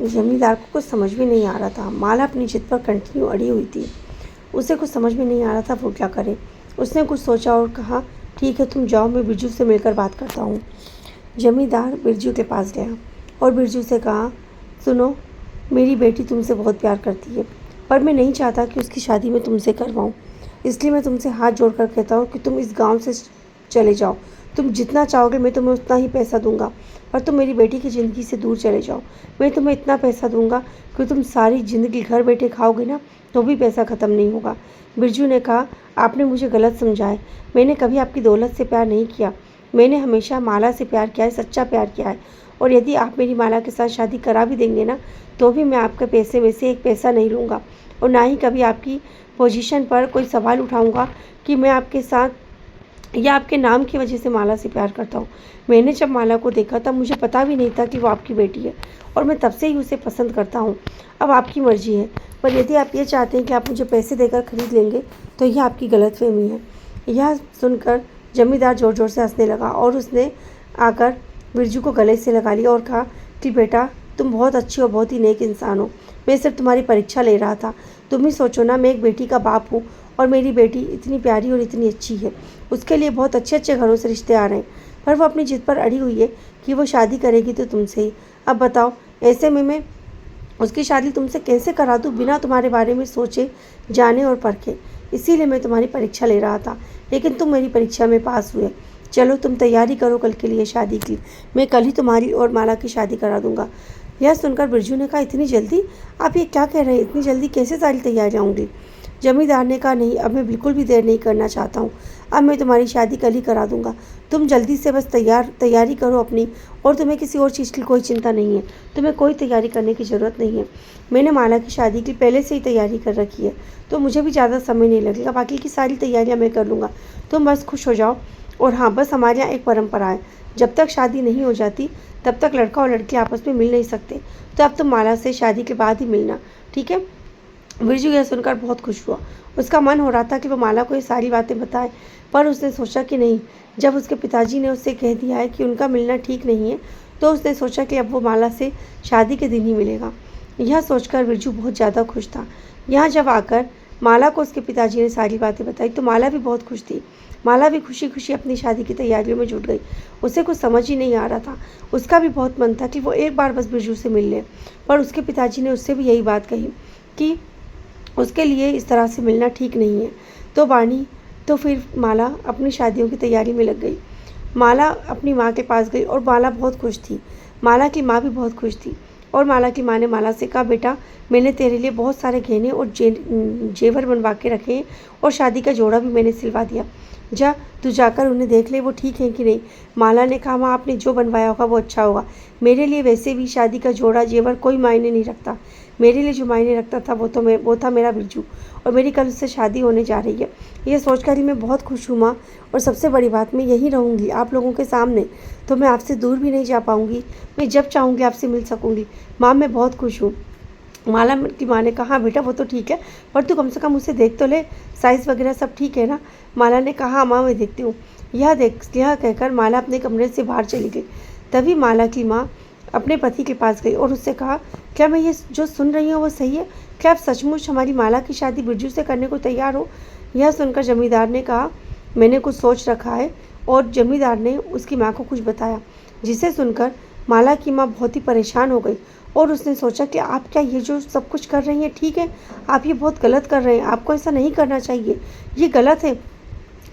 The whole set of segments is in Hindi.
जमींदार को कुछ समझ में नहीं आ रहा था। माला अपनी जिद पर कंटिन्यू अड़ी हुई थी। उसे कुछ समझ में नहीं आ रहा था वो क्या करे। उसने कुछ सोचा और कहा, ठीक है तुम जाओ, मैं बिरजू से मिलकर बात करता हूँ। जमींदार बिरजू के पास गया और बिरजू से कहा, सुनो, मेरी बेटी तुमसे बहुत प्यार करती है, पर मैं नहीं चाहता कि उसकी शादी मैं तुमसे करवाऊँ। इसलिए मैं तुमसे हाथ जोड़कर कहता हूँ कि तुम इस गांव से चले जाओ। तुम जितना चाहोगे मैं तुम्हें उतना ही पैसा दूंगा, पर तुम मेरी बेटी की ज़िंदगी से दूर चले जाओ। मैं तुम्हें इतना पैसा दूंगा कि तुम सारी ज़िंदगी घर बैठे खाओगे ना, तो भी पैसा ख़त्म नहीं होगा। बिरजू ने कहा, आपने मुझे गलत समझा है। मैंने कभी आपकी दौलत से प्यार नहीं किया। मैंने हमेशा माला से प्यार किया है, सच्चा प्यार किया है। और यदि आप मेरी माला के साथ शादी करा भी देंगे ना, तो भी मैं आपके पैसे में से एक पैसा नहीं लूँगा, और ना ही कभी आपकी पोजीशन पर कोई सवाल उठाऊँगा कि मैं आपके साथ या आपके नाम की वजह से माला से प्यार करता हूँ। मैंने जब माला को देखा तब मुझे पता भी नहीं था कि वो आपकी बेटी है, और मैं तब से ही उसे पसंद करता हूँ। अब आपकी मर्जी है, पर यदि आप ये चाहते हैं कि आप मुझे पैसे देकर खरीद लेंगे, तो यह आपकी गलतफहमी है। यह सुनकर जमींदार ज़ोर ज़ोर से हंसने लगा और उसने आकर बिरजू को गले से लगा लिया और कहा कि बेटा, तुम बहुत अच्छी और बहुत ही नेक इंसान हो। मैं सिर्फ तुम्हारी परीक्षा ले रहा था। तुम ही सोचो ना, मैं एक बेटी का बाप हूँ और मेरी बेटी इतनी प्यारी और इतनी अच्छी है। उसके लिए बहुत अच्छे अच्छे घरों से रिश्ते आ रहे हैं, पर वो अपनी जिद पर अड़ी हुई है कि वो शादी करेगी तो तुमसे ही। अब बताओ, ऐसे में मैं उसकी शादी तुमसे कैसे करा दूँ बिना तुम्हारे बारे में सोचे, जाने और परखे। इसीलिए मैं तुम्हारी परीक्षा ले रहा था, लेकिन तुम मेरी परीक्षा में पास हुए। चलो तुम तैयारी करो कल के लिए शादी की। मैं कल ही तुम्हारी और माला की शादी करा दूंगा। यह सुनकर बिरजू ने कहा, इतनी जल्दी? आप ये क्या कह रहे हैं? इतनी जल्दी कैसे सारी तैयारियां होंगी? जमींदार ने कहा, नहीं, अब मैं बिल्कुल भी देर नहीं करना चाहता हूँ। अब मैं तुम्हारी शादी कल ही करा दूंगा। तुम जल्दी से बस तैयारी करो अपनी, और तुम्हें किसी और चीज़ की कोई चिंता नहीं है। तुम्हें कोई तैयारी करने की ज़रूरत नहीं है। मैंने माला की शादी की पहले से ही तैयारी कर रखी है, तो मुझे भी ज़्यादा समय नहीं लगेगा। बाकी की सारी तैयारियाँ मैं कर लूँगा। तुम बस खुश हो जाओ। और हाँ, बस हमारे यहाँ एक परंपरा है, जब तक शादी नहीं हो जाती तब तक लड़का और लड़की आपस में मिल नहीं सकते। तो अब तुम माला से शादी के बाद ही मिलना, ठीक है? बिरजू यह सुनकर बहुत खुश हुआ। उसका मन हो रहा था कि वो माला को ये सारी बातें बताए, पर उसने सोचा कि नहीं, जब उसके पिताजी ने उससे कह दिया है कि उनका मिलना ठीक नहीं है, तो उसने सोचा कि अब वो माला से शादी के दिन ही मिलेगा। यह सोचकर बिरजू बहुत ज़्यादा खुश था। यहाँ जब आकर माला को उसके पिताजी ने सारी बातें बताई तो माला भी बहुत खुश थी। माला भी खुशी खुशी अपनी शादी की तैयारियों में जुट गई। उसे कुछ समझ ही नहीं आ रहा था। उसका भी बहुत मन था कि वो एक बार बस बिरजू से मिल ले, पर उसके पिताजी ने उससे भी यही बात कही कि उसके लिए इस तरह से मिलना ठीक नहीं है। तो फिर माला अपनी शादियों की तैयारी में लग गई। माला अपनी माँ के पास गई और माला बहुत खुश थी। माला की माँ भी बहुत खुश थी, और माला की माँ ने माला से कहा, बेटा, मैंने तेरे लिए बहुत सारे गहने और जेवर बनवा के रखे हैं, और शादी का जोड़ा भी मैंने सिलवा दिया। जा, तू जाकर उन्हें देख ले, वो ठीक है कि नहीं। माला ने कहा, माँ, आपने जो बनवाया होगा वो अच्छा होगा। मेरे लिए वैसे भी शादी का जोड़ा जेवर कोई मायने नहीं रखता। मेरे लिए जो मायने रखता था वो था मेरा बिरजू, और मेरी कल उससे शादी होने जा रही है। ये सोचकर ही मैं बहुत खुश हूँ माँ, और सबसे बड़ी बात, मैं यहीं रहूँगी आप लोगों के सामने, तो मैं आपसे दूर भी नहीं जा पाऊँगी। मैं जब चाहूँगी आपसे मिल सकूँगी। माँ, मैं बहुत खुश हूँ। माला की माँ ने कहा, हाँ बेटा, वो तो ठीक है, पर तू कम से कम उसे देख तो ले, साइज़ वगैरह सब ठीक है ना? माला ने कहा, हाँ माँ, मैं देखती हूँ। यह कहकर माला अपने कमरे से बाहर चली गई। तभी माला की माँ अपने पति के पास गई और उससे कहा, क्या मैं ये जो सुन रही हूँ वो सही है? क्या आप सचमुच हमारी माला की शादी बिरजू से करने को तैयार हो? यह सुनकर जमींदार ने कहा, मैंने कुछ सोच रखा है। और जमींदार ने उसकी माँ को कुछ बताया, जिसे सुनकर माला की माँ बहुत ही परेशान हो गई, और उसने सोचा कि आप क्या ये जो सब कुछ कर रही हैं ठीक है? आप ये बहुत गलत कर रहे हैं, आपको ऐसा नहीं करना चाहिए, ये गलत है।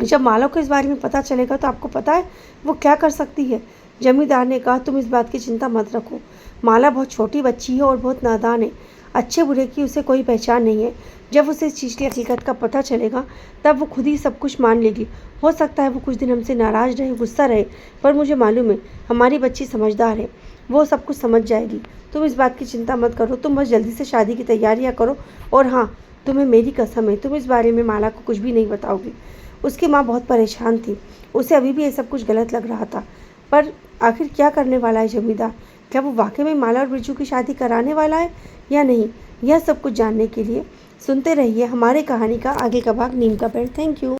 जब माला को इस बारे में पता चलेगा तो आपको पता है वो क्या कर सकती है। जमींदार ने कहा, तुम इस बात की चिंता मत रखो। माला बहुत छोटी बच्ची है और बहुत नादान है। अच्छे बुरे की उसे कोई पहचान नहीं है। जब उसे इस चीज़ की हकीकत का पता चलेगा तब वो खुद ही सब कुछ मान लेगी। हो सकता है वो कुछ दिन हमसे नाराज़ रहे, गुस्सा रहे, पर मुझे मालूम है हमारी बच्ची समझदार है, वो सब कुछ समझ जाएगी। तुम इस बात की चिंता मत करो, तुम बस जल्दी से शादी की तैयारियाँ करो। और हाँ, तुम्हें मेरी कसम है, तुम इस बारे में माला को कुछ भी नहीं बताओगी। उसकी माँ बहुत परेशान थी। उसे अभी भी ये सब कुछ गलत लग रहा था, पर आखिर क्या करने वाला है जमींदार? क्या वो वाकई में माला और बिरजू की शादी कराने वाला है या नहीं? यह सब कुछ जानने के लिए सुनते रहिए हमारे कहानी का आगे का भाग, नीम का पेड़। Thank you.